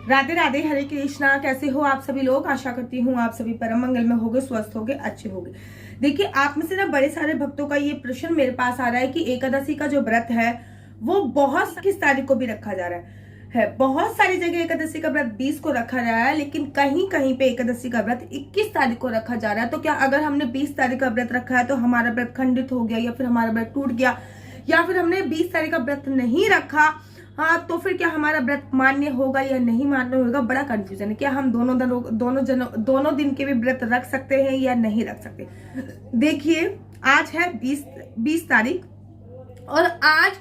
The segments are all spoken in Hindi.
राधे राधे, हरे कृष्णा। कैसे हो आप सभी लोग? आशा करती हूँ आप सभी परम मंगल में होगे, स्वस्थ होगे, अच्छे होगे। देखिए, आप में से ना बड़े सारे भक्तों का ये प्रश्न मेरे पास आ रहा है कि एकादशी का जो व्रत है वो बहुत किस तारीख को भी रखा जा रहा है। बहुत सारी जगह एकादशी का व्रत 20 को रखा जा रहा है, लेकिन कहीं कहीं पे एकादशी का व्रत 21 तारीख को रखा जा रहा है। तो क्या अगर हमने 20 तारीख का व्रत रखा है तो हमारा व्रत खंडित हो गया, या फिर हमारा व्रत टूट गया, या फिर हमने 20 तारीख का व्रत नहीं रखा, हाँ, तो फिर क्या हमारा व्रत मान्य होगा या नहीं मान्य होगा? बड़ा कंफ्यूजन है। क्या हम दोनों दिन के भी व्रत रख सकते हैं या नहीं रख सकते? देखिए, आज है 20 तारीख और आज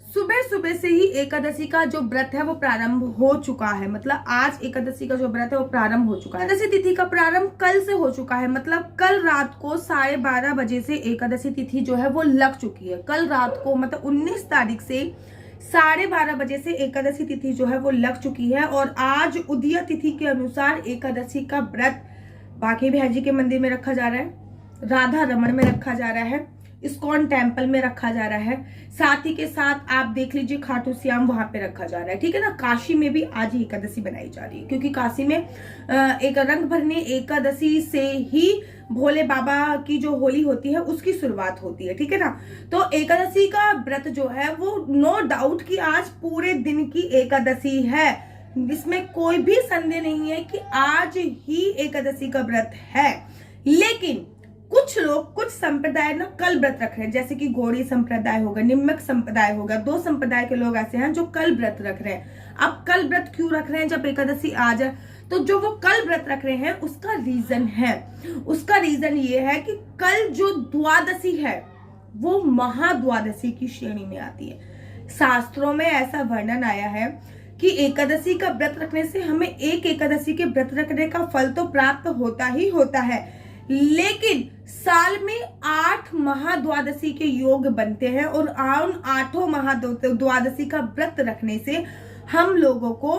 सुबह सुबह से ही एकादशी का जो व्रत है वो प्रारंभ हो चुका है। मतलब आज एकादशी का जो व्रत है वो प्रारंभ हो चुका है। एकादशी तिथि का प्रारंभ कल से हो चुका है। मतलब कल रात को 12:30 बजे से एकादशी तिथि जो है वो लग चुकी है। कल रात को मतलब 19 तारीख से 12:30 बजे से एकादशी तिथि जो है वो लग चुकी है। और आज उदय तिथि के अनुसार एकादशी का व्रत बांके बिहारी जी के मंदिर में रखा जा रहा है, राधा रमण में रखा जा रहा है, इस्कॉन टेम्पल में रखा जा रहा है, साथ ही के साथ आप देख लीजिए खाटू श्याम वहां पे रखा जा रहा है। ठीक है ना। काशी में भी आज ही एकादशी बनाई जा रही है, क्योंकि काशी में एक रंग भरने एकादशी से ही भोले बाबा की जो होली होती है उसकी शुरुआत होती है। ठीक है ना। तो एकादशी का व्रत जो है वो नो डाउट कि आज पूरे दिन की एकादशी है, इसमें कोई भी संदेह नहीं है कि आज ही एकादशी का व्रत है। लेकिन कुछ लोग, कुछ संप्रदाय ना कल व्रत रख रहे हैं, जैसे कि गौड़ी संप्रदाय होगा, निम्नक संप्रदाय होगा। 2 संप्रदाय के लोग ऐसे हैं जो कल व्रत रख रहे हैं। अब कल व्रत क्यों रख रहे हैं जब एकादशी आ जाए? तो जो वो कल व्रत रख रहे हैं उसका रीजन है। उसका रीजन ये है कि कल जो द्वादशी है वो महाद्वादशी की श्रेणी में आती है। शास्त्रों में ऐसा वर्णन आया है कि एकादशी का व्रत रखने से हमें एक एकादशी के व्रत रखने का फल तो प्राप्त होता ही होता है, लेकिन साल में 8 महाद्वादशी के योग बनते हैं और उन 8 महाद्वादशी का व्रत रखने से हम लोगों को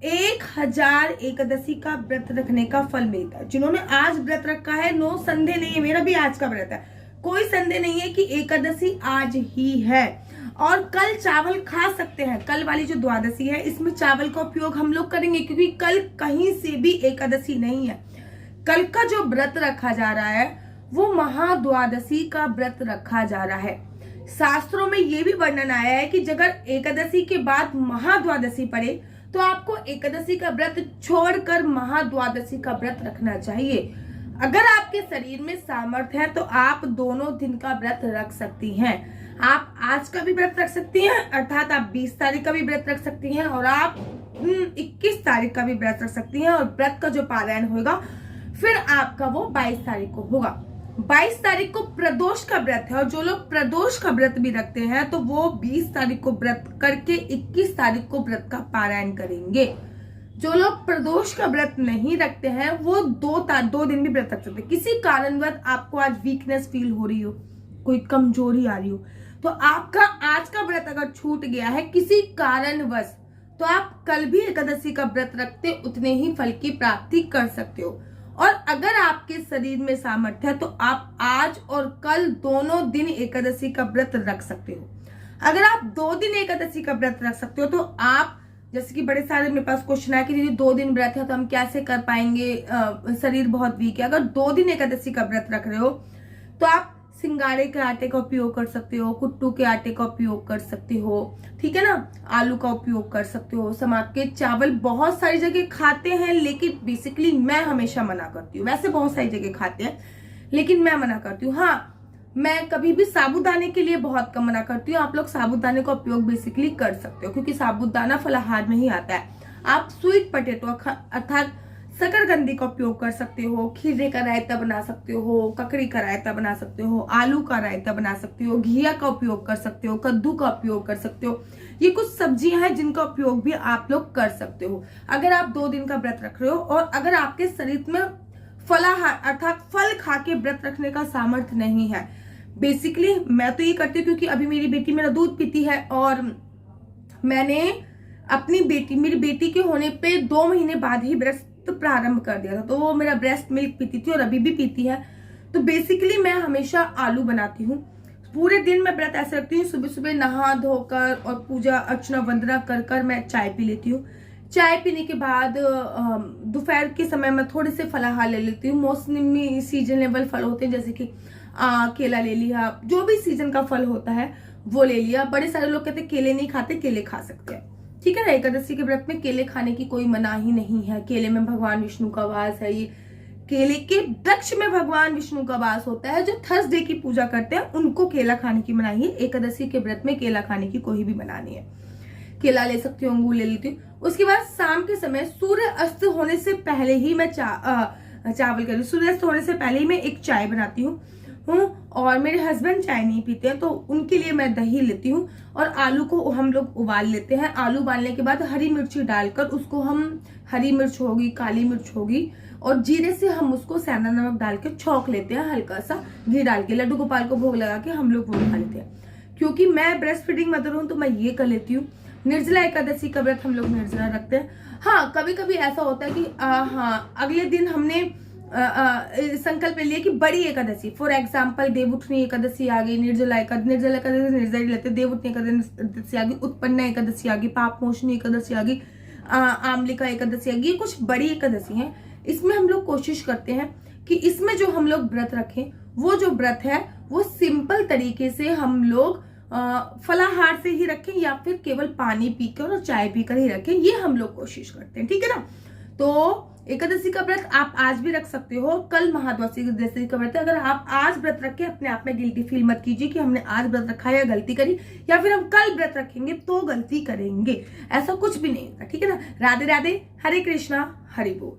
1000 एकादशी का व्रत रखने का फल मिलता है। जिन्होंने आज व्रत रखा है, नो संदेह नहीं है, मेरा भी आज का व्रत है, कोई संदेह नहीं है कि एकादशी आज ही है। और कल चावल खा सकते हैं। कल वाली जो द्वादशी है इसमें चावल का उपयोग हम लोग करेंगे, क्योंकि कल कहीं से भी एकादशी नहीं है। कल का जो व्रत रखा जा रहा है वो महाद्वादशी का व्रत रखा जा रहा है। शास्त्रों में ये भी वर्णन आया है कि अगर एकादशी के बाद महाद्वादशी पड़े तो आपको एकादशी का व्रत छोड़कर महाद्वादशी का व्रत रखना चाहिए। अगर आपके शरीर में सामर्थ्य है तो आप दोनों दिन का व्रत रख सकती हैं। आप आज का भी व्रत रख सकती हैं, अर्थात आप 20 तारीख का भी व्रत रख सकती हैं, और आप 21 तारीख का भी व्रत रख सकती हैं। और व्रत का जो पारायण होगा फिर आपका वो 22 तारीख को होगा। 22 तारीख को प्रदोष का व्रत है, और जो लोग प्रदोष का व्रत भी रखते हैं तो वो 20 तारीख को व्रत करके 21 तारीख को व्रत का पारायण करेंगे। जो लोग प्रदोष का व्रत नहीं रखते हैं वो 2 दिन भी व्रत रख सकते हैं। किसी कारणवश आपको आज वीकनेस फील हो रही हो, कोई कमजोरी आ रही हो, तो आपका आज का व्रत अगर छूट गया है किसी कारणवश, तो आप कल भी एकादशी का व्रत रखते उतने ही फल की प्राप्ति कर सकते हो। और अगर आपके शरीर में सामर्थ्य है तो आप आज और कल दोनों दिन एकादशी का व्रत रख सकते हो। अगर आप 2 दिन एकादशी का व्रत रख सकते हो तो आप, जैसे कि बड़े सारे मेरे पास क्वेश्चन है कि दीदी 2 दिन व्रत है तो हम कैसे कर पाएंगे, शरीर बहुत वीक है। अगर 2 दिन एकादशी का व्रत रख रहे हो तो आप सिंगाड़े के आटे का उपयोग कर सकते हो, कुट्टू के आटे का उपयोग कर सकते हो, ठीक है ना, आलू का उपयोग कर सकते हो। समाज के चावल बहुत सारी जगह खाते हैं, लेकिन बेसिकली मैं हमेशा मना करती हूँ। वैसे बहुत सारी जगह खाते हैं लेकिन मैं मना करती हूँ। हाँ, मैं कभी भी साबूदाने के लिए बहुत कम मना करती हूँ। आप लोग साबूदाने का उपयोग बेसिकली कर सकते हो, क्योंकि साबूदाना फलाहार में ही आता है। आप स्वीट पोटैटो अर्थात शकरकंदी का उपयोग कर सकते हो, खीरे का रायता बना सकते हो, ककड़ी का रायता बना सकते हो, आलू का रायता बना सकते हो, घिया का उपयोग कर सकते हो, कद्दू का उपयोग कर सकते हो। ये कुछ सब्जियां हैं जिनका उपयोग भी आप लोग कर सकते हो अगर आप 2 दिन का व्रत रख रहे हो। और अगर आपके शरीर में फलाहार अर्थात फल खा के व्रत रखने का सामर्थ्य नहीं है, बेसिकली मैं तो ये करती हूँ, क्योंकि अभी मेरी बेटी मेरा दूध पीती है और मैंने मेरी बेटी के होने पे 2 महीने बाद ही व्रत प्रारंभ कर दिया था। तो वो मेरा ब्रेस्ट मिल्क पीती थी और अभी भी पीती है। तो बेसिकली मैं हमेशा आलू बनाती हूँ। पूरे दिन मैं व्रत ऐसे रखती हूँ, सुबह सुबह नहा धोकर और पूजा अर्चना वंदना कर मैं चाय पी लेती हूँ। चाय पीने के बाद दोपहर के समय में थोड़े से फलाहार ले लेती हूँ। मौसमी सीजनेबल फल होते हैं, जैसे कि केला ले लिया, जो भी सीजन का फल होता है वो ले लिया। बड़े सारे लोग कहते हैं केले नहीं खाते, केले खा सकते हैं, ठीक है ना। एकादशी के व्रत में केले खाने की कोई मनाही नहीं है। केले में भगवान विष्णु का वास है। ये केले के वृक्ष में भगवान विष्णु का वास होता है। जो थर्सडे की पूजा करते हैं उनको केला खाने की मनाही है। एकादशी के व्रत में केला खाने की कोई भी मना नहीं है। केला ले सकती हूँ, अंगूर ले लेती हूँ। उसके बाद शाम के समय सूर्य अस्त होने से पहले ही मैं चावल करी, सूर्य अस्त होने से पहले ही मैं एक चाय बनाती हूँ। और मेरे हस्बैंड चाय नहीं पीते हैं, तो उनके लिए मैं दही लेती हूँ और आलू को हम लोग उबाल लेते हैं। आलू उबालने के बाद हरी मिर्ची डालकर उसको हम, हरी मिर्च होगी, काली मिर्च होगी और जीरे से हम उसको सेंधा नमक डाल के छौंक लेते हैं, हल्का सा घी डाल के। लड्डू गोपाल को भोग लगा के हम लोग वो खा लेते हैं। क्योंकि मैं ब्रेस्ट फीडिंग मदर हूँ तो मैं ये कर लेती हूँ। निर्जला एकादशी का व्रत हम लोग निर्जला रखते हैं। हाँ, कभी कभी ऐसा होता है कि हाँ अगले दिन हमने संकल्प ले लिया कि बड़ी एकादशी, फॉर एग्जाम्पल देवउठनी एकादशी आ गई, निर्जला एकादशी निर्जला लेते, देवउठनी एकादशी आ गई, उत्पन्ना एकादशी आ गई, पाप मोचनी एकादशी आ गई, आमलिका एकादशी आ गई। ये कुछ बड़ी एकादशी है। इसमें हम लोग कोशिश करते हैं कि इसमें जो हम लोग व्रत रखें, वो जो व्रत है वो सिंपल तरीके से हम लोग फलाहार से ही रखें या फिर केवल पानी पीकर और चाय पीकर ही रखें। ये हम लोग कोशिश करते हैं, ठीक है ना। तो एकादशी का व्रत आप आज भी रख सकते हो। कल महाद्वादशी का व्रत है। अगर आप आज व्रत रखें, अपने आप में गिल्टी फील मत कीजिए कि हमने आज व्रत रखा या गलती करी, या फिर हम कल व्रत रखेंगे तो गलती करेंगे, ऐसा कुछ भी नहीं होता, ठीक है ना। राधे राधे, हरे कृष्णा, हरि बोल।